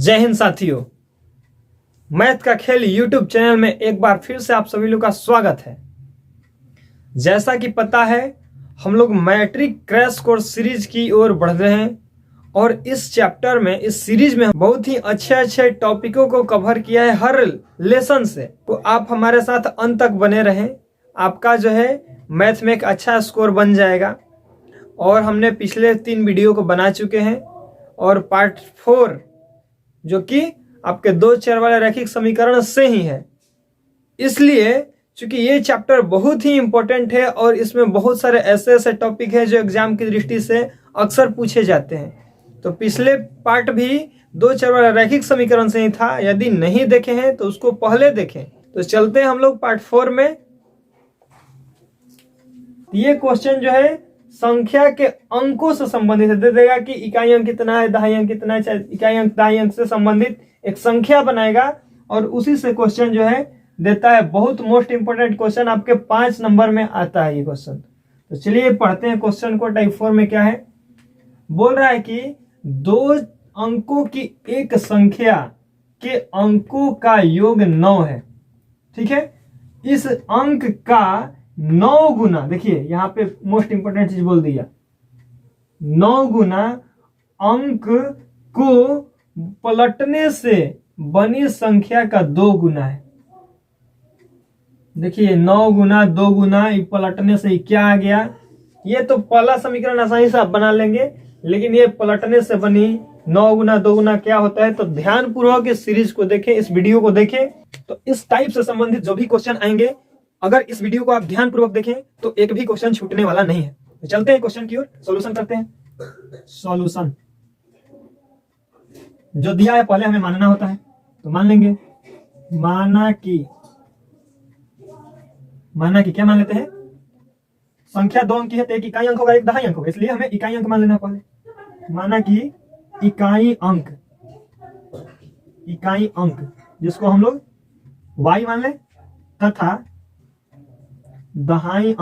जय हिंद साथियों, मैथ का खेल यूट्यूब चैनल में एक बार फिर से आप सभी लोग का स्वागत है। जैसा कि पता है, हम लोग मैट्रिक क्रैश कोर्स सीरीज की ओर बढ़ रहे हैं और इस चैप्टर में, इस सीरीज में बहुत ही अच्छे टॉपिकों को कवर किया है हर लेसन से। तो आप हमारे साथ अंत तक बने रहें, आपका जो है मैथ में एक अच्छा स्कोर बन जाएगा। और हमने पिछले 3 वीडियो को बना चुके हैं और पार्ट 4 जो कि आपके 2 चर वाले रैखिक समीकरण से ही है। इसलिए चूंकि ये चैप्टर बहुत ही इंपॉर्टेंट है और इसमें बहुत सारे ऐसे टॉपिक है जो एग्जाम की दृष्टि से अक्सर पूछे जाते हैं। तो पिछले पार्ट भी 2 चर वाले रैखिक समीकरण से ही था। यदि नहीं देखे हैं तो उसको पहले देखें। तो चलते हैं हम लोग पार्ट 4 में। ये क्वेश्चन जो है संख्या के अंकों से संबंधित है। दे देगा कि इकाई अंक कितना है, दहाई अंक कितना है, चाहे इकाई अंक दहाई अंक से संबंधित एक संख्या बनाएगा और उसी से क्वेश्चन जो है देता है। बहुत मोस्ट इंपोर्टेंट क्वेश्चन आपके 5 नंबर में आता है ये क्वेश्चन। तो चलिए पढ़ते हैं क्वेश्चन को। टाइप 4 में क्या है, बोल रहा है कि 2 अंकों की एक संख्या के अंकों का योग 9 है। ठीक है, इस अंक का 9 गुना, देखिए यहां पे मोस्ट इंपोर्टेंट चीज बोल दिया, 9 गुना अंक को पलटने से बनी संख्या का 2 गुना है। देखिए 9 गुना 2 गुना, पलटने से क्या आ गया। ये तो पहला समीकरण आसानी से आप बना लेंगे, लेकिन ये पलटने से बनी 9 गुना 2 गुना क्या होता है। तो ध्यान पूर्वक इस सीरीज को देखें, इस वीडियो को देखें। तो इस टाइप से संबंधित जो भी क्वेश्चन आएंगे, अगर इस वीडियो को आप ध्यान पूर्वक देखें तो एक भी क्वेश्चन छूटने वाला नहीं है। तो चलते हैं क्वेश्चन की ओर, सॉल्यूशन करते हैं। सॉल्यूशन जो दिया है पहले हमें मानना होता है, तो मान लेंगे। माना कि क्या मान लेते हैं, संख्या 2 अंक की है तो एक इकाई अंक होगा, एक दहाई अंक होगा, इसलिए हमें इकाई अंक मान लेना पहले। माना कि इकाई अंक जिसको हम लोग y मान ले, तथा दहाई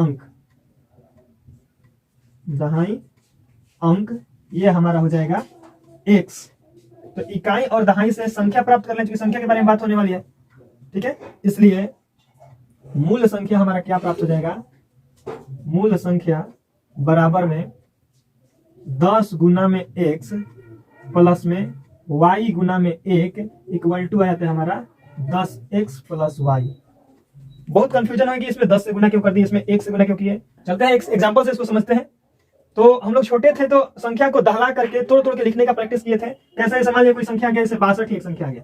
अंक ये हमारा हो जाएगा x। तो इकाई और दहाई से संख्या प्राप्त कर लें, क्योंकि संख्या के बारे में बात होने वाली है। ठीक है, इसलिए मूल संख्या हमारा क्या प्राप्त हो जाएगा, मूल संख्या बराबर में 10 गुना में x प्लस में y गुना में 1 इक्वल टू आ जाता है हमारा 10x प्लस y। बहुत कंफ्यूजन है कि इसमें 10 से गुना क्यों कर दिए, इसमें 1 से गुना क्यों किए। चलते हैं एक एग्जांपल से इसको समझते हैं। तो हम लोग छोटे थे तो संख्या को दहला करके तोड़ के लिखने का प्रैक्टिस किए थे। कैसे, समझ लीजिए कोई संख्या आ गया, जैसे 62 एक संख्या आ गया।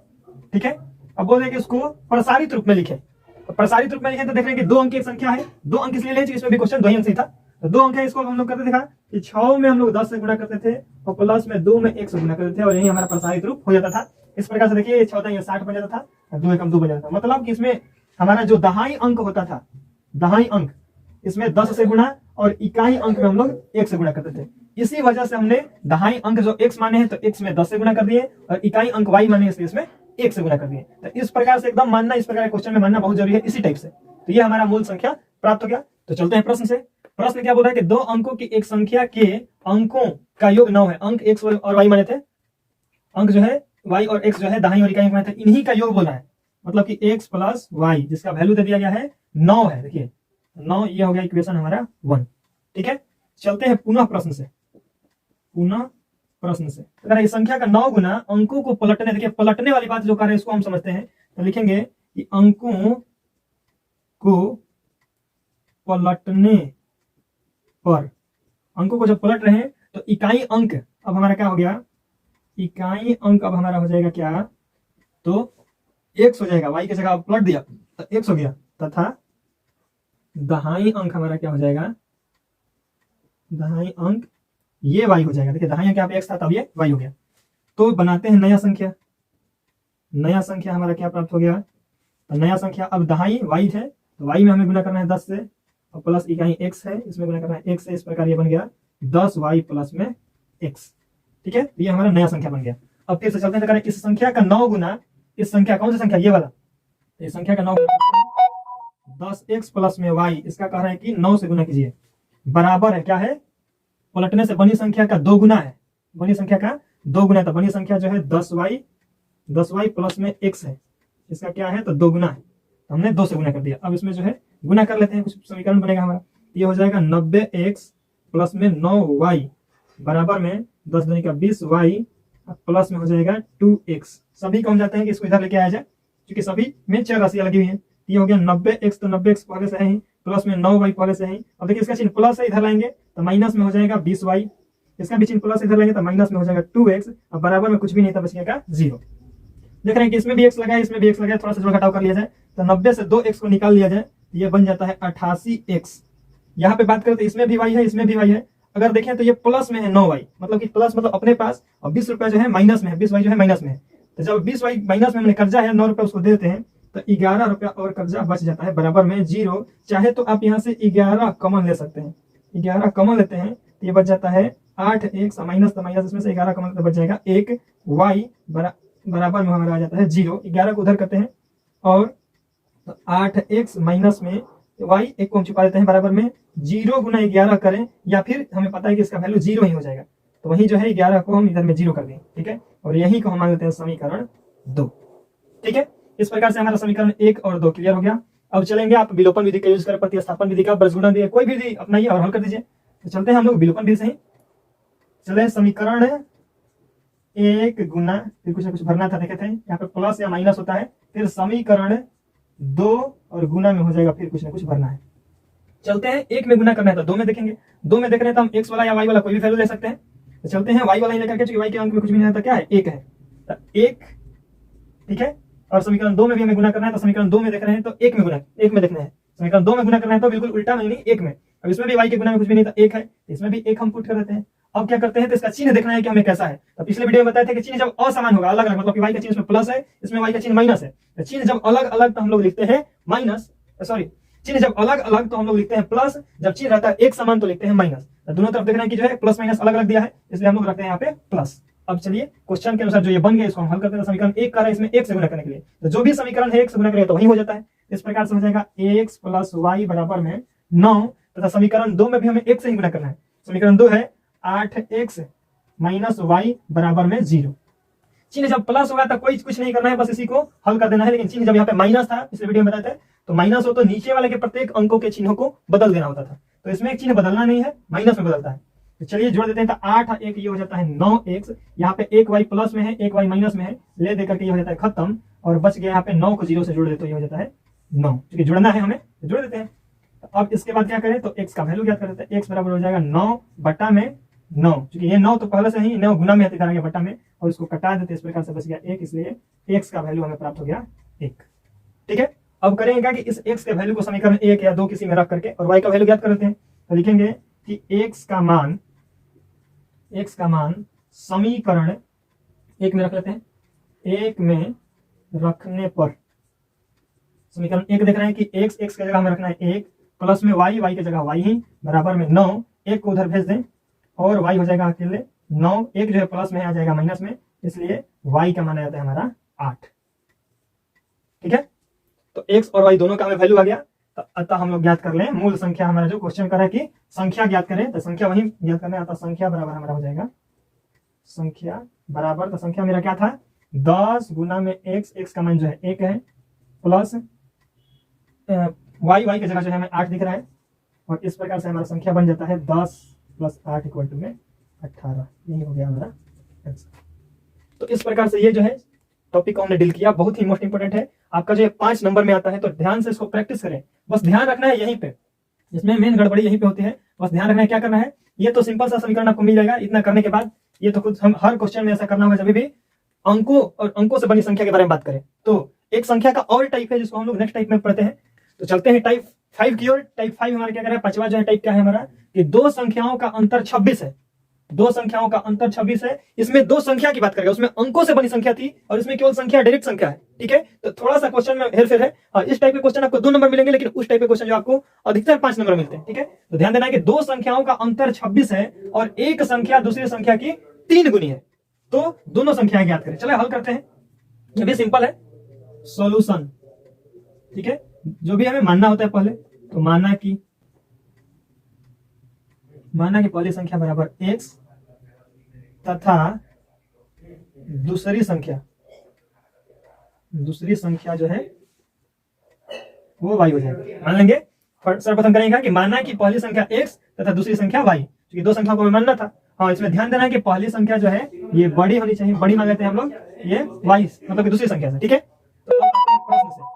ठीक है, अब बोल रहे कि उसको प्रसारित रूप में लिखे। तो प्रसारित रूप में लिखे तो देख रहे हैं कि 2 अंक की एक संख्या है। 2 अंक इसलिए ले, इसमें भी क्वेश्चन 2 अंक से था। तो 2 अंक है, इसको हम लोग करते देखा कि 6 में हम लोग 10 से गुणा करते थे और प्लस में 2 में 1 से गुणा करते थे, और यही हमारा प्रसारित रूप हो जाता था। इस प्रकार से देखिए 14 60 बन जाता था और 2 एकम 2 बन जाता था। मतलब कि इसमें हमारा जो दहाई अंक होता था, दहाई अंक इसमें 10 से गुणा और इकाई अंक में हम लोग 1 से गुणा करते थे। इसी वजह से हमने दहाई अंक जो x माने हैं तो x में 10 से गुणा कर दिए और इकाई अंक y माने हैं इसमें 1 से गुणा कर दिए। तो इस प्रकार से एकदम मानना, इस प्रकार के क्वेश्चन में मानना बहुत जरूरी है, इसी टाइप से। तो ये हमारा मूल संख्या प्राप्त हो गया। तो चलते हैं प्रश्न से। प्रश्न क्या बोल रहा है कि 2 अंकों की एक संख्या के अंकों का योग 9 है। अंक x और y माने थे, अंक जो है y और x जो है दहाई और इकाई अंक माने थे, इन्हीं का योग बोला है। मतलब कि x प्लस y जिसका वैल्यू दे दिया गया है 9 है। देखिए 9, ये हो गया इक्वेशन हमारा 1। ठीक है, चलते हैं पुनः प्रश्न से। अगर इस संख्या का 9 गुना अंकों को पलटने, देखिए पलटने वाली बात जो कर रहे हैं इसको हम समझते हैं। तो लिखेंगे कि अंकों को पलटने पर, अंकों को जब पलट रहे हैं तो इकाई अंक अब हमारा क्या हो गया, इकाई अंक अब हमारा हो जाएगा क्या, तो x हो जाएगा। y की जगह पलट दिया तो x हो गया, तथा दहाई अंक हमारा क्या हो जाएगा, दहाई अंक ये y हो जाएगा। देखिए दहाई अंक यहाँ पे x था, तब ये y हो गया। तो बनाते हैं नया संख्या। नया संख्या हमारा क्या प्राप्त हो गया, तो नया संख्या अब दहाई y है तो y में हमें गुना करना है 10 से, और प्लस इकाई x है, इसमें गुना करना है x से। इस प्रकार ये बन गया 10y प्लस में x। ठीक है, तो ये हमारा नया संख्या बन गया। अब फिर से चलते हैं, इस संख्या का 9 गुना इस संख्या, कौन सी संख्या, ये वाला, इस संख्या का 9 10x प्लस में y, इसका कह रहा है कि 9 से गुना कीजिए, बराबर है क्या है, पलटने से बनी संख्या का 2 गुना है। बनी संख्या का 2 गुना, तो बनी संख्या जो है 10y 10y प्लस में x है, इसका क्या है तो 2 गुना है, तो हमने 2 से गुना कर दिया। अब इसमें जो है गुना कर लेते हैं, कुछ समीकरण बनेगा हमारा। ये हो जाएगा 90x प्लस में 9y बराबर में 10 दूनी का 20y प्लस में हो जाएगा 2x। सभी को हम जाते हैं कि इसको इधर लेके आया जाए, क्योंकि सभी में चर राशियां लगी हुई है। ये हो गया 90x, तो 90x पहले से है ही, प्लस में 9y पहले से है। अब देखिए इसका चिन्ह प्लस है, इधर लाएंगे तो माइनस में हो जाएगा 20y, इसका भी चिन्ह प्लस इधर लाएंगे तो माइनस में हो जाएगा 2x, अब बराबर में कुछ भी नहीं था, बच जाएगा 0। देख रहे हैं कि इसमें भी x लगा है, इसमें भी x लगा है, थोड़ा सा जोड़ घटाव कर लिया जाए तो 90 से 2x को निकाल लिया जाए, ये बन जाता है 88x। यहाँ पे बात करें तो इसमें भी y है, इसमें भी y है। अगर देखें तो ये प्लस में है 9y, मतलब कि प्लस मतलब अपने पास, और 20 रुपया जो है माइनस में है, 20y जो है माइनस में है। तो जब 20y माइनस में हमने कर्जा है 9 रुपया उसको दे देते हैं तो 11 रुपया और कर्जा बच जाता है, बराबर में 0। चाहे तो आप यहाँ से 11 कॉमन ले सकते हैं, 11 कॉमन लेते हैं तो ये बच जाता है 8x माइनस, तो माइनस इसमें से 11 कॉमन तो बच जाएगा 1y बराबर में हमारा आ जाता है 0। 11 को उधर करते हैं और तो 8x माइनस में y, एक को हम छुपा देते हैं, बराबर में 0 गुना 11 करें, या फिर हमें पता है कि इसका वैल्यू 0 ही हो जाएगा, तो वही जो है 11 को हम इधर में 0 कर दें, ठीक है। और यही को हम मान लेते हैं समीकरण 2, ठीक है। इस प्रकार से हमारा समीकरण 1 और 2 क्लियर हो गया। अब चलेंगे, आप विलोपन विधि का यूज कर, प्रतिस्थापन विधि का, बृहस्पति विधि, कोई भी विधि अपनाइए और हल कर दीजिए। तो चलते हैं हम लोग विलोपन विधि से ही। चले, समीकरण 1 गुना, फिर कुछ ना कुछ भरना था, देखे थे यहाँ पे प्लस या माइनस होता है, फिर समीकरण 2 और गुना में हो जाएगा, फिर कुछ ना कुछ भरना है। चलते हैं, 1 में गुना करना है तो 2 में देखेंगे, 2 में देख रहे हैं तो हम x वाला या y वाला कोई भी वैल्यू ले सकते हैं। तो चलते हैं y वाला ही लेकर के, क्योंकि y के अंक में कुछ भी नहीं आता, क्या है 1 है, तो 1, ठीक है। और समीकरण 2 में भी हमें गुना करना है, तो समीकरण 2 में देख रहे हैं तो 1 में गुना, 1 में देखना है, समीकरण 2 में गुना करना है तो बिल्कुल उल्टा में नहीं, 1 में। अब इसमें भी y के गुना में कुछ भी नहीं था, 1 है, इसमें भी 1 हम पुट कर देते हैं। अब क्या करते हैं, तो इसका चिन्ह देखना है कि हमें कैसा है। तो पिछले वीडियो में बताया था कि चिन्ह जब असमान होगा, अलग अलग, मतलब कि y का चिन्ह इसमें प्लस है, इसमें y का चिन्ह माइनस है, तो चिन्ह जब अलग अलग तो हम लोग लिखते हैं माइनस, सॉरी, चिन्ह जब अलग अलग तो हम लोग लिखते हैं प्लस, जब चिन्ह रहता है एक समान तो लिखते हैं माइनस। तो दोनों तरफ देखना है कि जो है प्लस माइनस अलग अलग दिया है, इसलिए हम लोग रखते हैं यहाँ पे प्लस। अब चलिए क्वेश्चन के अनुसार जो ये बन गया इसको हम हल करते हैं। समीकरण 1 का है, इसमें 1 से गुना करने के लिए, तो जो भी समीकरण है 1 से गुना करें तो वही हो जाता है। इस प्रकार से हो जाएगा x प्लस y बराबर में 9, तथा समीकरण 2 में भी हमें 1 से ही गुना करना है। समीकरण 2 है 8x माइनस y बराबर में 0। चिन्ह जब प्लस होगा तो कोई कुछ नहीं करना है, बस इसी को हल कर देना है। लेकिन चिन्ह जब यहाँ पे माइनस था, पिछले वीडियो में बताया था, तो माइनस हो तो नीचे वाले के प्रत्येक अंकों के चिन्हों को बदल देना होता था, तो इसमें एक चिन्ह बदलना नहीं है, माइनस में बदलता है। तो चलिए जोड़ देते हैं, तो 8 1 ये हो जाता है 9x, यहाँ पे 1y प्लस में है, 1y माइनस में है, ले देकर के ये हो जाता है खत्म, और बच गया यहाँ पे 9 को 0 से जोड़ देते तो ये हो जाता है 9, क्योंकि जुड़ना है हमें तो जोड़ देते हैं। तो अब इसके बाद क्या करें, तो x का वैल्यू ज्ञात कर देते हैं। x बराबर हो जाएगा 9 बटा में 9, क्योंकि ये 9 तो पहले से ही 9 गुना में इधर आ गया बटा में, और इसको कटा देते, इस प्रकार से बच गया 1, इसलिए x का वैल्यू हमें प्राप्त हो गया 1, ठीक है। अब करेंगे क्या कि इस x के वैल्यू को समीकरण 1 या 2 किसी में रख करके और y का वैल्यू ज्ञात कर देते हैं। तो लिखेंगे कि x का मान समीकरण 1 में रख लेते हैं, 1 में रखने पर समीकरण 1 देख रहे हैं कि x की जगह हमें रखना है 1, प्लस में y की जगह y ही, बराबर में 9, 1 को उधर भेज दें और y हो जाएगा अकेले 9, 1 जो है प्लस में आ जाएगा माइनस में, इसलिए y का मान आ जाता है हमारा 8, ठीक है। तो x और y दोनों का हमें वैल्यू आ गया। तो अतः हम लोग ज्ञात कर लें मूल संख्या, हमारा जो क्वेश्चन कर रहा है कि संख्या ज्ञात करें, तो संख्या वही ज्ञात करना है। अतः संख्या बराबर हमारा हो जाएगा, संख्या बराबर, तो संख्या मेरा क्या था 10 गुना में x का मान जो है 1 है, प्लस y की जगह जो है हमें 8 दिख रहा है, और इस प्रकार से हमारा संख्या बन जाता है 10 प्लस 8 इक्वल टू में 18, यही हो गया हमारा आंसर। तो इस प्रकार से ये जो है टॉपिक को हमने डील किया, बहुत ही मोस्ट इंपोर्टेंट है, आपका जो 5 नंबर में आता है, तो ध्यान से इसको प्रैक्टिस करें। बस ध्यान रखना है यहीं पे, इसमें मेन गड़बड़ी यहीं पे होती है, बस ध्यान रखना है क्या करना है। ये तो सिंपल सा समीकरण आपको मिल जाएगा, इतना करने के बाद ये तो कुछ हम हर क्वेश्चन में ऐसा करना होगा जब भी अंकों और अंकों से बनी संख्या के बारे में बात करें। तो एक संख्या का और टाइप है जिसको हम लोग नेक्स्ट टाइप में पढ़ते हैं। तो चलते हैं टाइप 5 की ओर। टाइप 5 हमारा क्या कर रहा है, 5वां जो है टाइप क्या है हमारा, कि 2 संख्याओं का अंतर 26 है, 2 संख्याओं का अंतर 26 है। इसमें 2 संख्या की बात करेंगे, उसमें अंकों से बनी संख्या थी और इसमें केवल संख्या डायरेक्ट संख्या है, ठीक है। तो थोड़ा सा क्वेश्चन में हेरफेर है, और इस टाइप के क्वेश्चन आपको 2 नंबर मिलेंगे, लेकिन उस टाइप के क्वेश्चन जो आपको अधिकतर 5 नंबर मिलते हैं, ठीक है। तो ध्यान देना है कि 2 संख्याओं का अंतर 26 है और एक संख्या दूसरी संख्या की 3 गुनी है, तो दोनों संख्याएं ज्ञात करें। चलिए हल करते हैं, ये भी सिंपल है, सॉल्यूशन, ठीक है। जो भी हमें मानना होता है पहले, तो माना कि पहली संख्या बराबर x तथा दूसरी संख्या दूसरी संख्या जो है वो y हो जाएगी। मान लेंगे सर्वप्रथम करेंगे कि मानना कि पहली संख्या x तथा दूसरी संख्या y, क्योंकि दो संख्या को हमें मानना था। हाँ, इसमें ध्यान देना है कि पहली संख्या जो है ये बड़ी होनी चाहिए, बड़ी मान लेते हैं हम लोग, ये y मतलब कि दूसरी संख्या से। ठीक है, तो अब आते हैं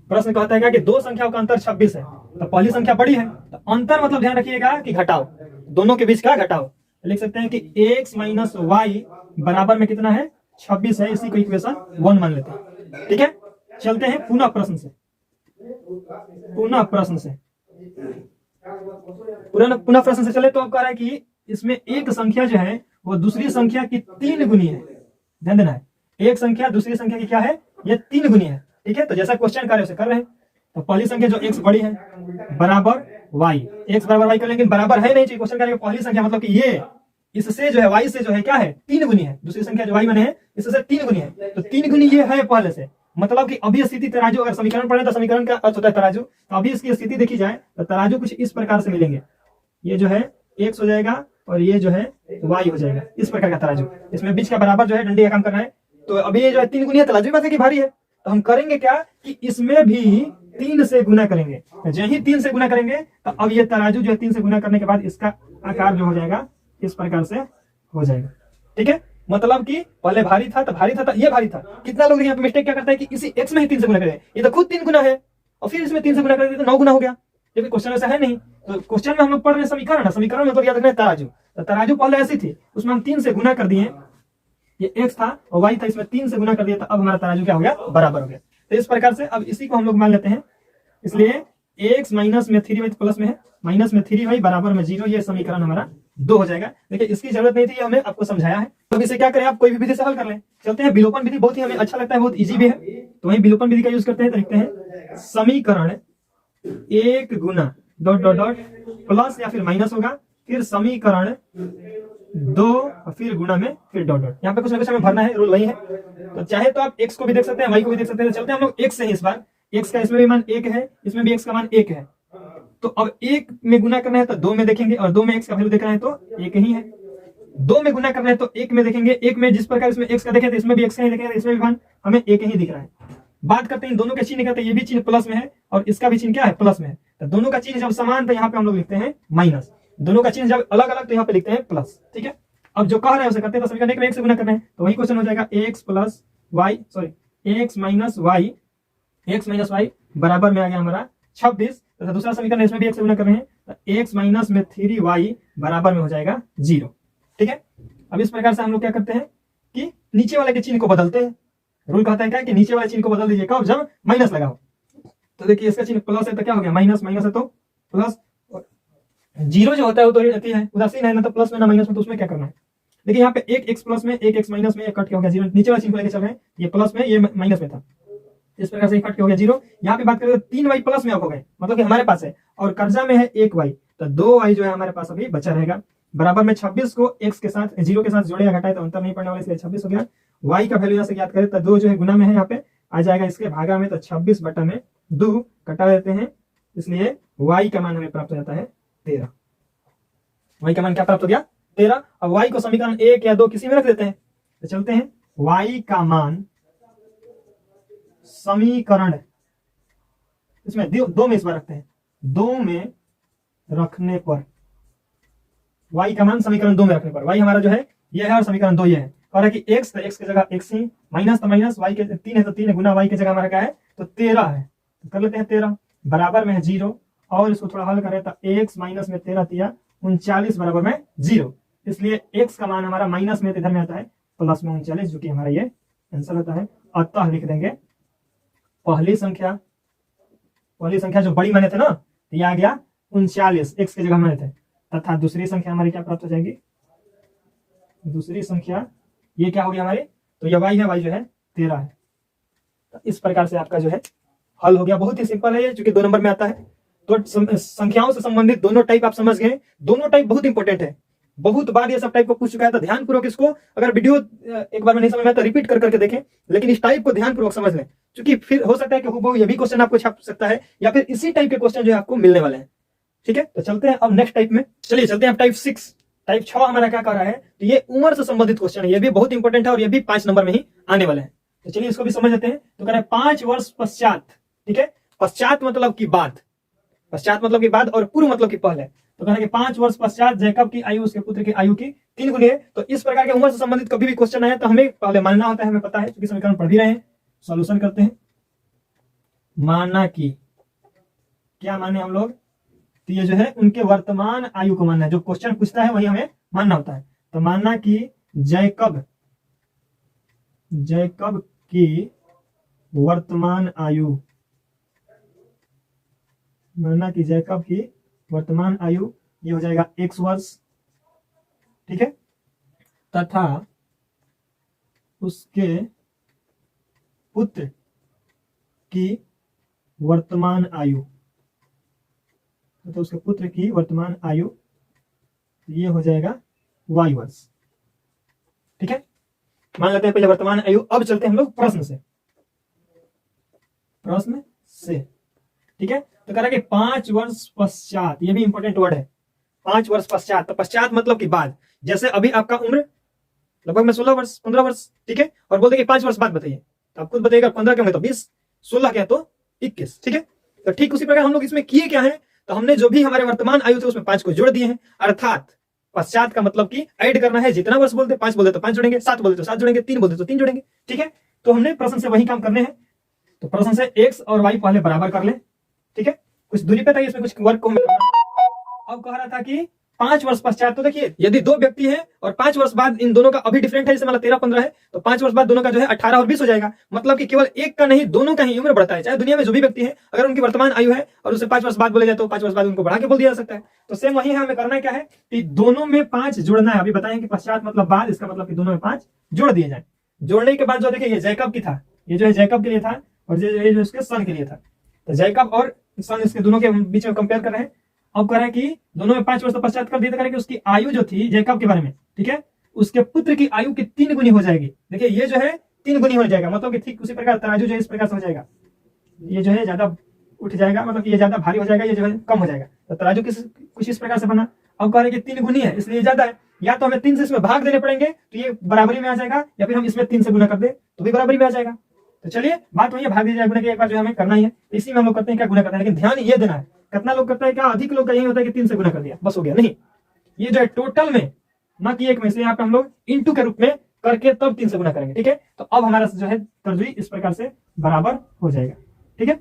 प्रश्न कहता है कि दो संख्याओं का अंतर 26 है, तो पहली संख्या बड़ी है, तो अंतर मतलब ध्यान रखिएगा कि घटाओ, दोनों के बीच का घटाओ। लिख सकते हैं कि x माइनस वाई बराबर में कितना है, 26 है। इसी को इक्वेशन 1 मान लेते हैं। ठीक है, चलते हैं पुनः प्रश्न से। पुनः प्रश्न से चले तो अब कह रहा है कि इसमें एक संख्या जो है वो दूसरी संख्या की 3 गुनी है। ध्यान देना है, एक संख्या दूसरी संख्या की क्या है, ये 3 गुनी है। ठीक है, तो जैसा क्वेश्चन कार्य उसे कर रहे हैं। तो पहली संख्या जो x बड़ी है बराबर y, x बराबर y कर लेंगे, बराबर है नहीं चाहिए क्वेश्चन कार्य पहली संख्या, मतलब कि ये इससे जो है y से जो है क्या है, 3 गुनी है। दूसरी संख्या जो y माने है इससे 3 गुनी है, तो 3 गुनी ये है पहले से, मतलब कि अभी स्थिति तराजू, अगर समीकरण पढ़े तो समीकरण का अर्थ होता है तराजू, तो अभी इसकी स्थिति देखी जाए तो तराजू कुछ इस प्रकार से मिलेंगे। ये जो है x हो जाएगा और ये जो है y हो जाएगा, इस प्रकार का तराजू। इसमें बीच का बराबर जो है डंडे का काम करना है। तो अभी ये जो है 3 गुनी है, तराजू बात है कि भारी है, तो हम करेंगे क्या कि इसमें भी 3 से गुना करेंगे। जब ही 3 से गुना करेंगे तो अब ये तराजू जो है 3 से गुना करने के बाद इसका आकार जो हो जाएगा इस प्रकार से हो जाएगा। ठीक है, मतलब कि पहले भारी था तो ये भारी था। कितना लोग यहाँ पे मिस्टेक क्या करता है कि इसी x में ही 3 से गुना करें, ये तो खुद 3 गुना है और फिर इसमें 3 से गुना कर देते तो 9 गुना हो गया, जबकि क्वेश्चन ऐसा है नहीं। तो क्वेश्चन में हम लोग पढ़ रहे समीकरण, समीकरण मतलब याद रखना है तराजू। तो तराजू पहले ऐसी थी, उसमें हम 3 से गुना कर दिए, ये x था और y था, इसमें 3 से गुना कर दिया, तो अब हमारा तराजू क्या हो गया, बराबर हो गया। तो इस प्रकार से अब इसी को हम लोग मान लेते हैं। इसलिए x माइनस में 3y प्लस में है, माइनस में 3y बराबर में 0, ये समीकरण हमारा 2 हो जाएगा। देखिए इसकी जरूरत नहीं थी, हमने आपको समझाया है। तो इसे क्या करें, आप कोई भी विधि से हल कर लें। चलते हैं विलोपन विधि, बहुत ही हमें अच्छा लगता है, बहुत इजी भी है, तो वही विलोपन विधि का यूज करते हैं। तो लिखते हैं समीकरण 1 गुना डॉट डॉट डॉट प्लस या फिर माइनस होगा, फिर समीकरण 2 फिर गुना में फिर डॉट डॉट। यहाँ पे कुछ ना कुछ हमें भरना है, रूल वही है। तो चाहे तो आप x को भी देख सकते हैं, y को भी देख सकते हैं। चलते हैं हम लोग x से ही, इस बार x का इसमें भी मान 1 है, इसमें भी x का मान 1 है। तो अब 1 में गुना करना है तो 2 में देखेंगे, और 2 में x का वैल्यू देखना है तो 1 ही है। 2 में गुना करना है तो 1 में देखेंगे, 1 में जिस प्रकार इसमें x का देखे तो इसमें भी x का ही देखेंगे, इसमें भी मान हमें 1 ही दिख रहा है। बात करते हैं इन दोनों के चिन्ह का, तो ये भी चिन्ह प्लस में है और इसका भी चिन्ह क्या है, प्लस में है। तो दोनों का चिन्ह जब समान तो यहाँ पे हम लोग लिखते हैं माइनस, दोनों का चिन्ह जब अलग अलग तो यहाँ पे लिखते हैं प्लस। ठीक है, अब जो कह रहे हैं उसे करते हैं। तो समीकरण 1 में 1 से गुना करना है, तो वही क्वेश्चन हो जाएगा x plus Y, sorry x minus Y बराबर में आ गया हमारा 26। तथा दूसरा समीकरण इसमें भी 1 से गुना कर रहे हैं, तो x माइनस में 3y बराबर में हो जाएगा 0। ठीक है, अब इस प्रकार से हम लोग क्या करते हैं कि नीचे वाले के चिन्ह को बदलते हैं। रूल कहता है क्या कि नीचे वाले चिन्ह को बदल दीजिए, कब, जब माइनस लगाओ। तो देखिए इसका चिन्ह प्लस है तो क्या हो गया, माइनस, माइनस है तो प्लस। 0 जो होता है वो तो है उदासीन है, ना तो प्लस में ना माइनस में, तो उसमें क्या करना है। देखिए यहाँ पे एक x प्लस में एक x माइनस में, कट के हो गया 0। नीचे वाले चिन्ह को लेकर चल रहे हैं, ये प्लस में ये माइनस में था, इस प्रकार से कट के हो गया 0। यहाँ पे बात करें तो 3y प्लस में अब हो गए, मतलब कि हमारे पास है, और कर्जा में है 1y, तो 2y जो है हमारे पास अभी बचा रहेगा। बराबर में 26 को x के साथ 0 के साथ जोड़े या घटाए तो अंतर नहीं पड़ने वाला, इसलिए 26 हो गया। y का वैल्यू यहाँ से याद करें तो 2 जो है गुना में है, यहाँ पे आ जाएगा इसके भागा में, तो 26 बटा में 2 कटा देते हैं, इसलिए y का मान हमें प्राप्त हो जाता है 13। y का मान क्या प्राप्त हो गया, 13। अब y को समीकरण 1 या 2 किसी में रख देते हैं। तो चलते हैं, y का मान समीकरण, इसमें 2 में इस बार रखते हैं, 2 में रखने पर y का मान समीकरण 2 में रखने पर y हमारा जो है ये है और समीकरण 2 ये है। और है कि x तो x की जगह x ही, माइनस तो माइनस, y के 3 है तो 3 गुना y की जगह हमारा क्या है तो 13 है। तो कर लेते हैं 13 बराबर में है 0, और इसको थोड़ा हल करें तो x माइनस में 13 तिया 39 बराबर में 0। इसलिए x का मान हमारा माइनस में इधर में आता है प्लस में 39, जो कि हमारा ये आंसर होता है। अतः लिख देंगे पहली संख्या जो बड़ी माने थे ना, तो ये आ गया 39, x की जगह माने थे, तथा दूसरी संख्या हमारी क्या प्राप्त हो जाएगी, दूसरी संख्या ये क्या होगी हमारी, तो ये y है, y जो है 13 है। तो इस प्रकार से आपका जो है हल हो गया। बहुत ही सिंपल है ये, क्योंकि 2 नंबर में आता है। तो संख्याओं से संबंधित दोनों टाइप आप समझ गए, दोनों टाइप बहुत इंपॉर्टेंट है, बहुत बार ये सब टाइप को पूछ चुका है। तो ध्यानपूर्वक इसको, अगर वीडियो एक बार में नहीं समझ में तो रिपीट कर करके देखें, लेकिन इस टाइप को ध्यानपूर्वक समझ लें, क्योंकि फिर हो सकता है कि वो ये भी क्वेश्चन आपको छाप सकता है, या फिर इसी टाइप के क्वेश्चन जो है आपको मिलने वाले हैं। ठीक है, तो चलते हैं अब नेक्स्ट टाइप में। चलिए चलते हैं अब टाइप 6। टाइप 6 हमारा क्या कर रहा है, तो ये उम्र से संबंधित क्वेश्चन है, ये भी बहुत इंपॉर्टेंट है और ये भी 5 नंबर में ही आने वाले हैं। तो चलिए इसको भी समझ लेते हैं। तो कह रहा है 5 वर्ष पश्चात, ठीक है, पश्चात मतलब की बाद, पश्चात मतलब की बाद और पूर्व मतलब की पहले। तो कहना कि 5 वर्ष पश्चात जैकब की आयु उसके पुत्र की आयु की 3 गुनी है। तो इस प्रकार के उम्र से संबंधित कभी भी क्वेश्चन आए तो हमें पहले मानना होता है, हमें पता है क्योंकि समीकरण पढ़ भी रहे हैं। सॉल्यूशन करते हैं। माना कि, क्या माने हम लोग, तो ये जो है उनके वर्तमान आयु को मानना है, जो क्वेश्चन पूछता है वही हमें मानना होता है। तो मानना कि जैकब की वर्तमान आयु, मानना कि जैकब की वर्तमान आयु ये हो जाएगा x वर्ष, ठीक है, तथा उसके पुत्र की वर्तमान आयु, तो उसके पुत्र की वर्तमान आयु ये हो जाएगा y वर्ष, ठीक है। मान लेते हैं पहले वर्तमान आयु। अब चलते हैं हम लोग प्रश्न से, ठीक है। तो कह रहा है कि 5 वर्ष पश्चात, ये भी इंपॉर्टेंट वर्ड है, 5 वर्ष पश्चात। तो पश्चात मतलब कि बाद, जैसे अभी आपका उम्र लगभग में 16 वर्ष 15 वर्ष, ठीक है, और बोलते कि 5 वर्ष बाद बताइए, तो आप खुद बताइएगा 15 क्या होंगे तो 20, 16 क्या तो 21, ठीक है। तो ठीक उसी प्रकार हम लोग इसमें किए क्या है, तो हमने जो भी हमारे वर्तमान आयु थे उसमें 5 को जोड़ दिए हैं, अर्थात पश्चात का मतलब कि ऐड करना है, जितना वर्ष बोलते 5 बोलते तो 5 जोड़ेंगे, 7 बोलते तो 7 जोड़ेंगे, 3 बोलते तो 3 जोड़ेंगे, ठीक है। तो हमने प्रश्न से वही काम करने हैं। तो प्रश्न से x और y पहले बराबर कर ले, ठीक है, कुछ दूरी पे था, इसमें कुछ वर्क को हमें करना। अब कह रहा था कि 5 वर्ष पश्चात, तो देखिए यदि 2 व्यक्ति हैं और 5 वर्ष बाद इन दोनों का अभी डिफरेंट है, जैसे मतलब 13-15 है, तो 5 वर्ष बाद दोनों का जो है 18 और 20 हो जाएगा। मतलब कि केवल एक का नहीं, दोनों का ही उम्र बढ़ता है। चाहे दुनिया में जो भी व्यक्ति है, अगर उनकी वर्तमान आयु है और उसे 5 वर्ष बाद बोले जाए तो 5 वर्ष बाद उनको बढ़ा के बोल दिया जा सकता है। तो सेम वही है, हमें करना क्या है कि दोनों में 5 जोड़ना है। अभी बताएं कि पश्चात मतलब बाद, इसका मतलब कि दोनों में 5 जोड़ दिए जाए। जोड़ने के बाद जो देखिए ये जैकब की था, ये जो है जैकब के लिए था और ये जो इसके सन के लिए था। तो जैकब और सन, इसके दोनों के बीच में कंपेयर कर रहे हैं। अब कह रहा है कि दोनों में 5 वर्ष पश्चात कर दिए, तो कह रहा है कि उसकी आयु जो थी जैकब के बारे में, ठीक है, उसके पुत्र की आयु की 3 गुनी हो जाएगी। देखिए ये जो है 3 गुनी हो जाएगा, मतलब कि ठीक उसी प्रकार तराजू जो है इस प्रकार से हो जाएगा, ये जो है ज्यादा उठ जाएगा, मतलब ये ज्यादा भारी हो जाएगा, ये जो है कम हो जाएगा। तो तराजू कुछ इस प्रकार से बना। अब कह रहे हैं कि 3 गुनी है इसलिए ज्यादा है, या तो हमें 3 से इसमें भाग देने पड़ेंगे तो ये बराबरी में आ जाएगा, या फिर हम इसमें 3 से गुना कर दे तो भी बराबरी में आ जाएगा। तो चलिए बात वही है, भाग दीजिए गुना के एक बार जो हमें करना ही है, इसी में हम लोग करते हैं क्या, गुना करना है। लेकिन ध्यान ये देना है, कितना लोग करता है क्या, अधिक लोग का यही होता है कि 3 से गुना कर दिया बस हो गया, नहीं, ये जो है टोटल में ना कि एक में, इसलिए यहाँ पे हम लोग इंटू के रूप में करके तब 3 से गुना करेंगे, ठीक है। तो अब हमारा जो है तर्जुई इस प्रकार से बराबर हो जाएगा, ठीक है।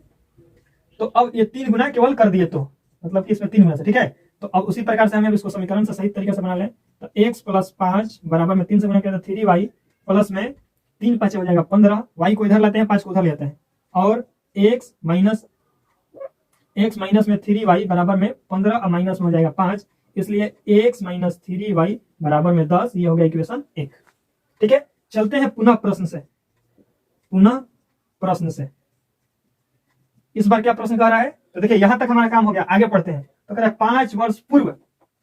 तो अब ये 3 गुना केवल कर दिए तो मतलब कि इसमें 3 गुना से, ठीक है। तो अब उसी प्रकार से हमें इसको समीकरण से सही तरीके से बना लें। तो x + 5 बराबर में 3 से गुना किया तो 3y प्लस में 3 5 हो जाएगा 15, y को इधर लाते हैं 5 को उधर लेते हैं, और x माइनस में 3y बराबर में 15 और माइनस में हो जाएगा 5, इसलिए x माइनस 3y बराबर में 10। ये हो गया इक्वेशन 1, ठीक है। चलते हैं पुनः प्रश्न से। इस बार क्या प्रश्न कह रहा है, तो देखिए यहां तक हमारा काम हो गया, आगे पढ़ते हैं। तो कह रहा है 5 वर्ष पूर्व,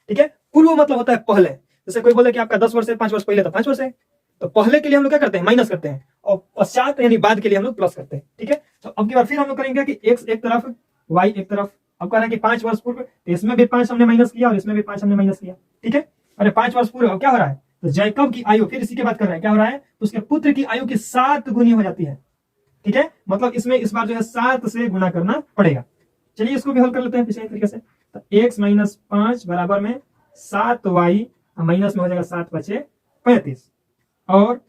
ठीक है, पूर्व मतलब होता है पहले। जैसे कोई बोले कि आपका 10 वर्ष है, 5 वर्ष पहले, तो 5 वर्ष है, तो पहले के लिए हम लोग क्या करते हैं, माइनस करते हैं, और पश्चात यानी बाद के लिए हम लोग प्लस करते हैं, ठीक है। तो अब की बार फिर हम लोग करेंगे कि x एक तरफ y एक तरफ। अब कह रहा है कि 5 वर्ष पूर्व, तो इसमें भी 5 हमने माइनस किया और इसमें भी 5 हमने माइनस किया, ठीक है। अरे 5 वर्ष पूर्व क्या हो रहा है, तो जैकब की आयु, फिर इसी की बात कर रहा है, क्या हो रहा है, तो उसके पुत्र की आयु की 7 गुनी हो जाती है, ठीक है। मतलब इसमें इस बार जो है 7 से गुना करना पड़ेगा। चलिए इसको भी हल कर लेते हैं पिछले तरीके से। तो x माइनस 5 बराबर में 7y माइनस में हो जाएगा 7 × 5 = 35, और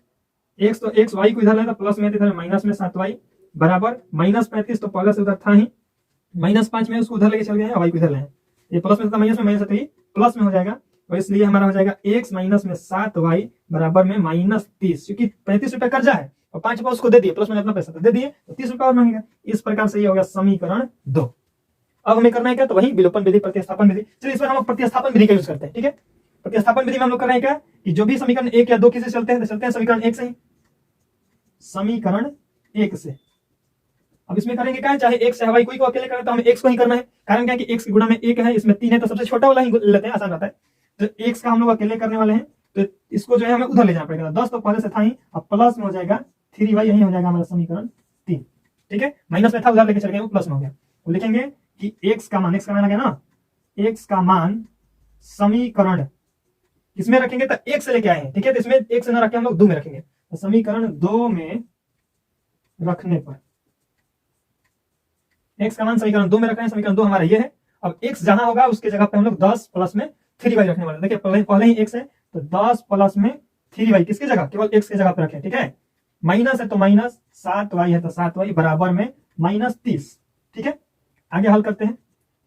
x तो x y को इधर लेता प्लस में, इधर माइनस में 7y बराबर माइनस 35, तो पहले से उधर था ही, माइनस 5 में उसको उधर लेके चल गए हैं, y को इधर ले, ये प्लस में था माइनस में, माइनस है प्लस में हो जाएगा, और इसलिए हमारा हो जाएगा x माइनस में 7y बराबर में -30, क्योंकि 35 रुपए कर्जा है और 5 रुपए उसको दे दिए, प्लस में अपना पैसा दे दिए तो 30 रुपए और मांगेगा। इस प्रकार से ये हो गया समीकरण 2। अब हमें करना है क्या, तो वही विलोपन विधि, प्रतिस्थापन विधि। चलिए इस बार हम प्रतिस्थापन विधि का यूज करते हैं, ठीक है। प्रतिस्थापन विधि में हम लोग कर रहे हैं क्या कि जो भी समीकरण 1 या 2 किसे चलते हैं, तो चलते हैं समीकरण 1 से ही, समीकरण 1 से। अब इसमें करेंगे क्या, चाहे x चाहे y, कोई को अकेले करें तो हमें x को ही करना है, कारण क्या है कि x की गुणा में 1 है, इसमें 3 है, तो सबसे छोटा वाला ही लेते हैं, आसान रहता है। तो x का हम लोग अकेले करने वाले हैं, तो इसको जो है हमें उधर ले जाना पड़ेगा, 10 तो पहले से था ही, अब प्लस में हो जाएगा 3y, यही हो जाएगा हमारा समीकरण 3, ठीक है। माइनस में था उधर लेके चल गए, वो प्लस में हो गया। तो लिखेंगे कि x का मान आ गया ना, x का मान समीकरण किसमें रखेंगे तो एक से लेके आए हैं, ठीक है। तो इसमें एक से ना रखे हम लोग 2 में रखेंगे, तो समीकरण 2 में रखने पर x का मान समीकरण 2 में रख रहे हैं। समीकरण 2 हमारा ये है। अब x जहां होगा उसके जगह पे हम लोग 10 प्लस में 3y रखने वाले। देखिए पहले ही x है, तो 10 प्लस में 3y किसकी जगह, केवल x की जगह पे रखें, ठीक है। माइनस है तो माइनस, 7y है तो 7y बराबर में -30, ठीक है। आगे हल करते हैं,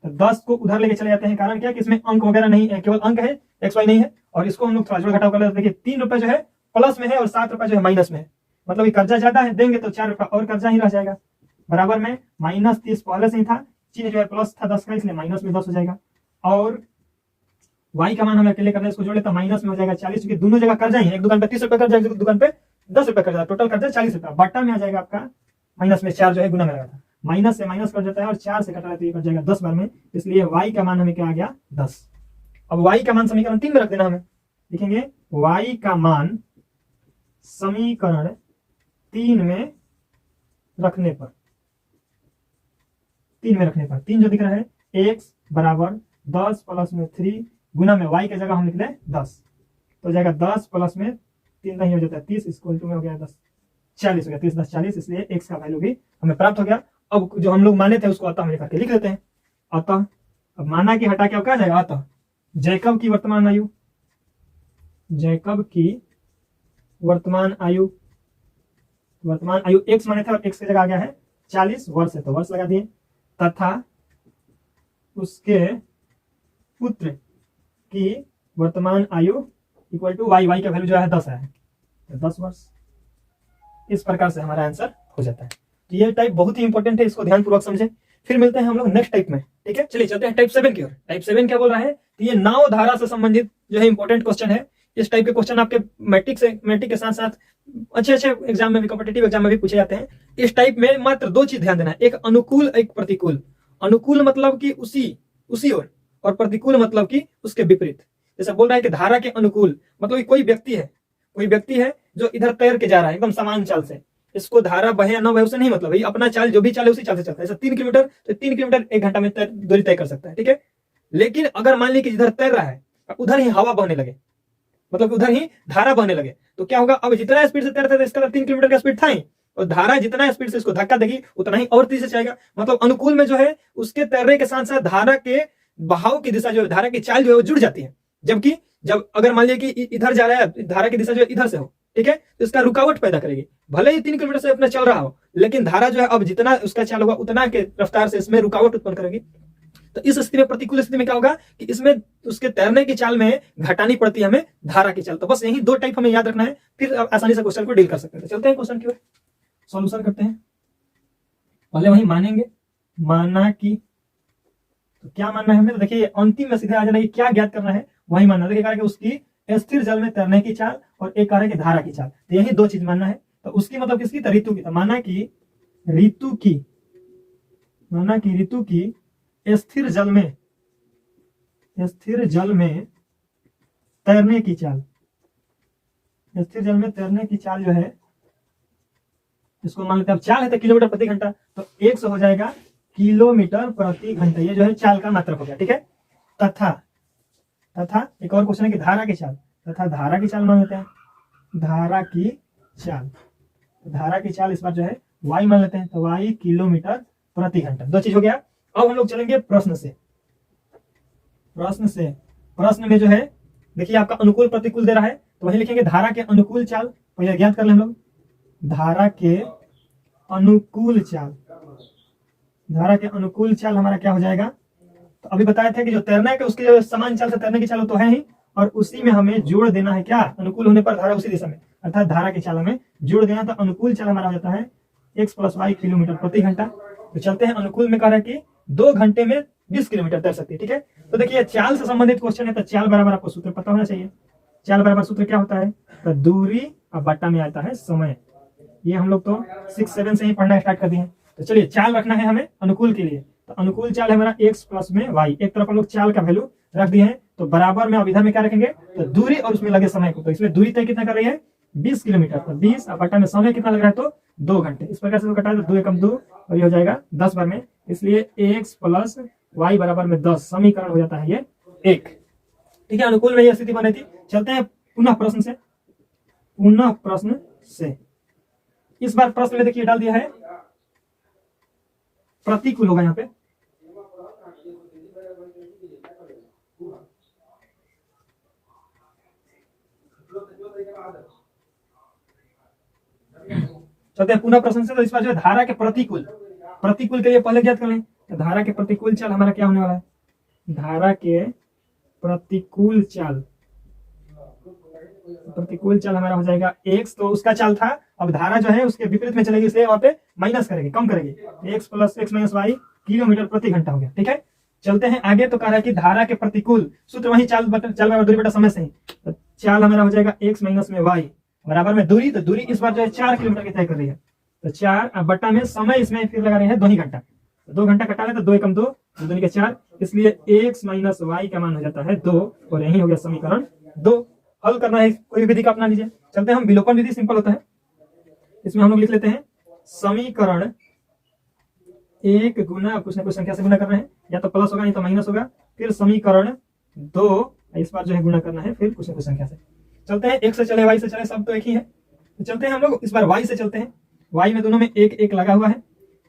तो 10 को उधर लेके चले जाते हैं। कारण क्या कि इसमें अंक वगैरह नहीं है, केवल अंक है, XY नहीं है। और इसको हम लोग थोड़ा जोड़ घटाव कर लेते हैं। देखिए 3 रुपए जो है प्लस में है और 7 रुपए जो है माइनस में है, मतलब ये कर्जा ज्यादा है, देंगे तो 4 रुपया और कर्जा ही रह जाएगा। बराबर में -30 पहले से ही था, चिन्ह जो है प्लस था 10 का, इसलिए माइनस में 10 हो जाएगा। और y का मान हमें अकेले करना है, इसको जोड़े तो माइनस में हो जाएगा 40, क्योंकि दोनों जगह कर्जा ही है। एक दुकान पे 30 रुपए कर्जा, एक दुकान पे 10 रुपए कर्जा, टोटल कर्जा 40 रुपया। बट्टा में आ जाएगा आपका माइनस में 4 जो है गुना में लगा था, माइनस से माइनस कर जाता है और 4 से कटा है तो ये कट जाएगा 10 बार में, इसलिए y का मान हमें क्या आ गया 10। अब y का मान समीकरण 3 में रख देना हमें, लिखेंगे y का मान समीकरण 3 में रखने पर, 3 में रखने पर 3 जो दिख रहा है x बराबर 10 प्लस में 3 गुना में y की जगह हम लिख लें 10, तो हो जाएगा 10 प्लस में 3 नहीं हो जाता है 30, इक्वल टू में हो गया 10 40 हो गया, 30 10 40, इसलिए x का वैल्यू भी हमें प्राप्त हो गया। अब जो हम लोग माने थे उसको अतः में करके लिख लेते हैं। अतः अब माना कि हटा के अब क्या जाएगा, अतः जैकब की वर्तमान आयु, जैकब की वर्तमान आयु, वर्तमान आयु x माने थे और x की जगह आ गया है 40 वर्ष है, तो वर्ष लगा दिए, तथा उसके पुत्र की वर्तमान आयु इक्वल टू y का वैल्यू जो है 10 है, तो 10 वर्ष। इस प्रकार से हमारा आंसर हो जाता है। तो ये टाइप बहुत ही इंपॉर्टेंट है, इसको ध्यानपूर्वक समझें। फिर मिलते हैं हम लोग नेक्स्ट टाइप में, ठीक है। चलिए चलते हैं टाइप 7 की ओर। टाइप 7 क्या बोल रहा है, तो ये नाव धारा से संबंधित जो है इंपॉर्टेंट क्वेश्चन है। इस टाइप के क्वेश्चन आपके मैट्रिक के साथ साथ अच्छे एग्जाम में भी, कॉम्पिटिटिव एग्जाम में भी पूछे जाते हैं। इस टाइप में मात्र 2 चीज ध्यान देना है, एक अनुकूल एक प्रतिकूल। अनुकूल मतलब कि उसी ओर, और प्रतिकूल मतलब कि उसके विपरीत। जैसे बोल रहा है कि धारा के अनुकूल मतलब कोई व्यक्ति है जो इधर तैर के जा रहा है एकदम समान चाल से, इसको धारा बहे या न बहे उससे नहीं मतलब है, अपना चाल जो भी चाल है उसी चाल से चलता है। जैसे 3 किलोमीटर तो 3 किलोमीटर 1 घंटा में दूरी तय कर सकता है, ठीक है। लेकिन अगर मान ली कि जिधर तैर रहा है उधर ही हवा बहने लगे, मतलब उधर ही धारा बहने लगे, तो क्या होगा, अब जितना स्पीड से तैरता था इसका 3 किलोमीटर का स्पीड था ही, और धारा जितना स्पीड से इसको धक्का देगी उतना ही और तेजी से जाएगा। मतलब अनुकूल में जो है उसके तैरने के साथ साथ धारा के बहाव की दिशा जो है, धारा की चाल जो है वो जुड़ जाती है। जबकि जब अगर मान लिया कि इधर जा रहा है, धारा की दिशा जो है इधर से हो, ठीक है, तो इसका रुकावट पैदा करेगी। भले ही 3 किलोमीटर से अपना चल रहा हो, लेकिन धारा जो है अब जितना उसका चाल होगा उतना के रफ्तार से इसमें रुकावट उत्पन्न करेगी। तो इस स्थिति में, प्रतिकूल स्थिति में क्या होगा कि इसमें उसके तैरने की चाल में घटानी पड़ती है हमें धारा की चाल। तो बस यही 2 टाइप हमें याद रखना है, फिर आसानी से क्वेश्चन को डील कर सकते हैं। चलते हैं क्वेश्चन की ओर, सॉल्यूशन करते हैं। पहले वही मानेंगे, माना कि, तो क्या मानना है हमें, तो देखिए अंतिम में सीधे आ जाना है, क्या ज्ञात करना है वही मानना। देखिए कि उसकी स्थिर जल में तैरने की चाल और एक कार्य की धारा की चाल, तो यही 2 चीज मानना है। तो उसकी मतलब किसकी, तो ऋतु की। तो माना कि ऋतु की स्थिर जल में तैरने की चाल, स्थिर जल में तैरने की चाल जो है, इसको मान लेते हैं, अब चाल है तो किलोमीटर प्रति घंटा, तो 1 से हो जाएगा किलोमीटर प्रति घंटा। ये जो है चाल का मात्रक हो गया, ठीक है। तथा एक और क्वेश्चन है कि धारा की चाल, तथा धारा की चाल मान लेते हैं, धारा की चाल इस बार जो है y मान लेते हैं, तो y किलोमीटर प्रति घंटा। 2 चीज हो गया। अब हम लोग चलेंगे प्रश्न में जो है देखिए आपका अनुकूल प्रतिकूल दे रहा है, तो वही लिखेंगे धारा के अनुकूल चाल, पहले ज्ञात कर लें हम लोग। धारा के अनुकूल चाल हमारा क्या हो जाएगा, तो अभी बताए थे कि जो तैरना है कि उसके समान चाल से तैरने की चाल तो है ही, और उसी में हमें जोड़ देना है क्या, अनुकूल होने पर धारा उसी दिशा में, अर्थात धारा की चाल में जोड़ देना। तो अनुकूल चाल हमारा हो जाता है x + y किलोमीटर प्रति घंटा। तो चलते हैं, अनुकूल में कह रहा है कि 2 घंटे में 20 किलोमीटर तैर सकती है, ठीक है। तो देखिए चाल से संबंधित क्वेश्चन है, तो चाल बराबर आपको सूत्र पता होना चाहिए। चाल बराबर सूत्र क्या होता है, तो दूरी और बट्टा में आता है समय। ये हम लोग तो 6-7 से ही पढ़ना स्टार्ट कर दिए हैं। तो चलिए चाल रखना है हमें अनुकूल के लिए, तो अनुकूल चाल है हमारा x प्लस में y। एक तरफ हम लोग चाल का वैल्यू रख दिए हैं, तो बराबर में अब इधर में क्या रखेंगे, तो दूरी और उसमें लगे समय को। तो इसमें दूरी तय कितना कर रही है, 20 किलोमीटर, तो 20 और बट्टा में समय कितना लग रहा है, तो 2 घंटे। इस प्रकार से कटा है, तो 2 एकम 2 और ये हो जाएगा 10 बार में, इसलिए x + y बराबर में 10 समीकरण हो जाता है ये 1। ठीक है, अनुकूल में यह स्थिति बनी थी। चलते हैं पुनः प्रश्न से। इस बार प्रश्न में देखिए डाल दिया है प्रतिकूल होगा यहाँ पे। चलते हैं पुनः प्रश्न से। तो इस बार जो है धारा के प्रतिकूल के लिए पहले ज्ञात कर लें। तो धारा के प्रतिकूल चाल हमारा क्या होने वाला है, धारा के प्रतिकूल चाल हमारा हो जाएगा x। तो उसका चाल था, अब धारा जो है उसके विपरीत में चलेगी, इसलिए वहां पे माइनस करेगी, कम करेगी। x plus x minus Y kilometre प्रति घंटा हो गया। ठीक है, चलते हैं आगे। तो कह रहा है कि धारा के प्रतिकूल सूत्र वही चाल बराबर दूरी बटा समय से ही। तो चाल हमारा हो जाएगा x माइनस में y बराबर में दूरी। तो दूरी इस बार जो है 4 किलोमीटर की तय कर रही है। तो 4 बट्टा में समय इसमें फिर लगा रहे हैं 2 ही घंटा। 2 घंटा कटा ले तो 2 एकम 2, 2 के 4, इसलिए x माइनस वाई का मान हो जाता है 2। और यही हो गया समीकरण 2। हल करना है, कोई भी विधि का अपना लीजिए। चलते हैं हम विलोपन विधि, सिंपल होता है। इसमें हम लोग लिख लेते हैं समीकरण 1 गुना कुछ ना कुछ संख्या से गुना करना है, या तो प्लस होगा नहीं तो माइनस होगा, फिर समीकरण 2 इस बार जो है गुना करना है, फिर कुछ ना कुछ संख्या से। चलते हैं x से चले y से चले, सब तो एक ही है। तो चलते हैं हम लोग इस बार y से चलते हैं। y में दोनों में 1 1 लगा हुआ है।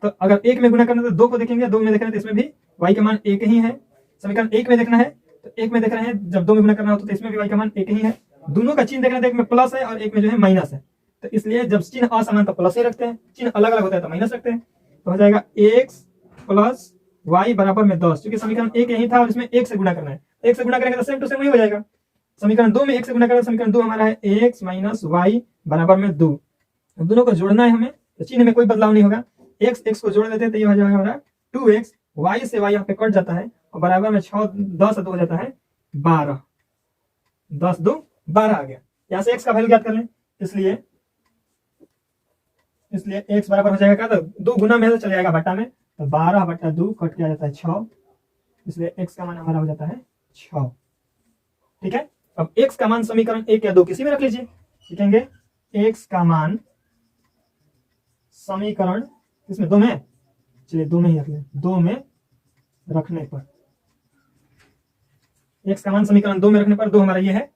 तो अगर 1 में गुना करना है तो 2 को देखेंगे, 2 में देखना है तो इसमें भी y का मान 1 ही है। समीकरण 1 में देखना है तो 1 में देख रहे हैं, जब 2 में गुना करना होता है तो इसमें भी y का मान 1 ही है। दोनों का चिन्ह देखना है, एक में प्लस है और एक में जो है माइनस है। तो इसलिए जब चिन्ह असमान तो प्लस ही रखते हैं, चिन्ह अलग अलग होता है तो माइनस रखते हैं। तो हो जाएगा x प्लस y बराबर में 10। क्योंकि समीकरण 1 यही था और इसमें 1 से गुना करना है, 1 से गुना करेंगे तो सेम टू सेम वही हो जाएगा। समीकरण 2 में 1 से गुना करेंगे, समीकरण 2 हमारा है x माइनस वाई बराबर में 2। दोनों को जोड़ना है हमें, तो चिन्ह में कोई बदलाव नहीं होगा। x को जोड़ देते हैं तो ये हो जाएगा हमारा 2x, y से y यहाँ पे कट जाता है और बराबर में 6 10 2 हो जाता है 12, 10 2 12 आ गया। यहाँ से x का वैल्यू ज्ञात कर लें, इसलिए x बराबर हो जाएगा क्या, तो 2 गुना में से चले जाएगा बट्टा में, तो 12 बट्टा 2 कट के आ जाता है 6, इसलिए x का मान हमारा हो जाता है 6। ठीक है, अब x का मान समीकरण 1 या 2 किसी में रख लीजिए। लिखेंगे x का मान समीकरण इसमें 2 में, चलिए 2 में ही रख लें, 2 में रखने पर x का मान समीकरण 2 में रखने पर 2 हमारा ये है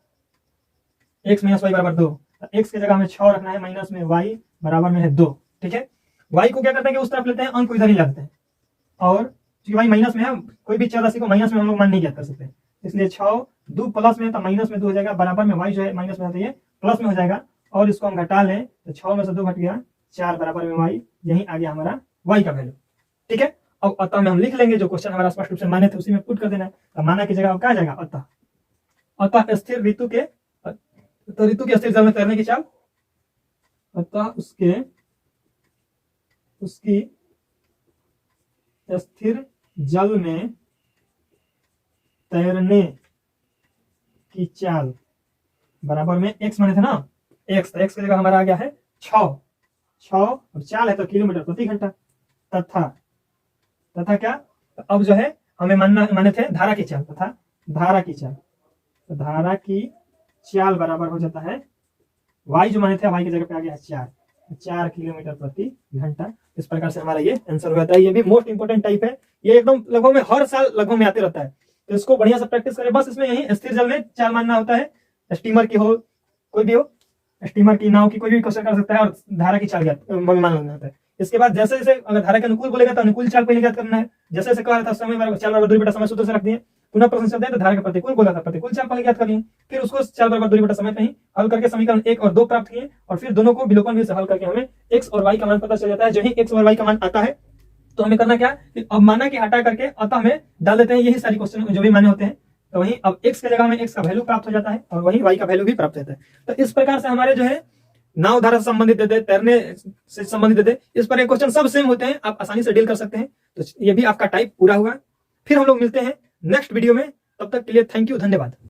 x माइनस वाई बराबर 2। x की जगह हमें 6 रखना है, माइनस में y बराबर में है 2। ठीक है, y को क्या करते हैं कि उस तरफ लेते हैं, अंक को इधर ही ला देते हैं, और क्योंकि y माइनस में है, कोई भी चर राशि को माइनस में हम लोग मान नहीं ज्ञात कर सकते, इसलिए 6 2 प्लस में तो माइनस में 2 हो जाएगा, बराबर में y जो है माइनस में आता है प्लस में हो जाएगा, और इसको हम घटा लें तो 6 में से 2 घट गया 4 बराबर में y, यही आ गया हमारा y का वैल्यू। ठीक है, अब अतः में हम लिख लेंगे, जो क्वेश्चन हमारा स्पष्ट रूप से माने थे उसी में पुट कर देना है। तो माना की जगह क्या आ जाएगा अतः स्थिर ऋतु के, तो ऋतु के स्थिर जल में तैरने की चाल, अतः उसकी स्थिर जल में तैरने की चाल बराबर में x माने थे ना, x, तो x की जगह हमारा आ गया है 6 और चाल है तो किलोमीटर प्रति घंटा, तथा क्या, तो अब जो है हमें माने थे धारा की चाल, तथा धारा की चाल, तो धारा की चाल बराबर हो जाता है y जो माने थे, y की जगह पे आ गया है 4 किलोमीटर प्रति घंटा। इस प्रकार से हमारा ये आंसर हो जाता है। ये भी मोस्ट इंपोर्टेंट टाइप है, ये एकदम लगभग में हर साल लगभग में आते रहता है, तो इसको बढ़िया से प्रैक्टिस करें। बस इसमें यही स्थिर जल में चाल मानना होता है, स्टीमर की हो, कोई भी हो, स्टीमर की नाव की कोई भी क्वेश्चन कर सकता है, और धारा की चाल मान लेना होता है। इसके बाद जैसे जैसे अगर धारा के अनुकूल बोलेगा तो अनुकूल चाल पहले ज्ञात करना है, जैसे जैसे कह रहा था समय चाल बराबर दूरी बटा समय सूत्र से रख दिए। पुनः प्रश्न चलते हैं तो धारा के प्रतिकूल बोला था, प्रतिकूल चाल पहले ज्ञात कर लिए, फिर उसको चाल बराबर दूरी बटा समय पे ही हल करके समीकरण 1 और 2 प्राप्त किए, और फिर दोनों को विलोपन विधि से हल करके हमें x और y का मान पता चल जाता है। जो ही x और y का मान आता है तो हमें करना क्या, अब माना कि हटा करके अतः हमें डाल देते हैं, यही सारी क्वेश्चन जो भी माने होते हैं। तो वही अब x की जगह में x का वैल्यू प्राप्त हो जाता है, और वही y का वैल्यू भी प्राप्त होता है। तो इस प्रकार से हमारे जो है नाव धारा से संबंधित देते, तैरने से संबंधित देते, इस पर क्वेश्चन सब सेम होते हैं, आप आसानी से डील कर सकते हैं। तो ये भी आपका टाइप पूरा हुआ। फिर हम लोग मिलते हैं नेक्स्ट वीडियो में, तब तक के लिए थैंक यू, धन्यवाद।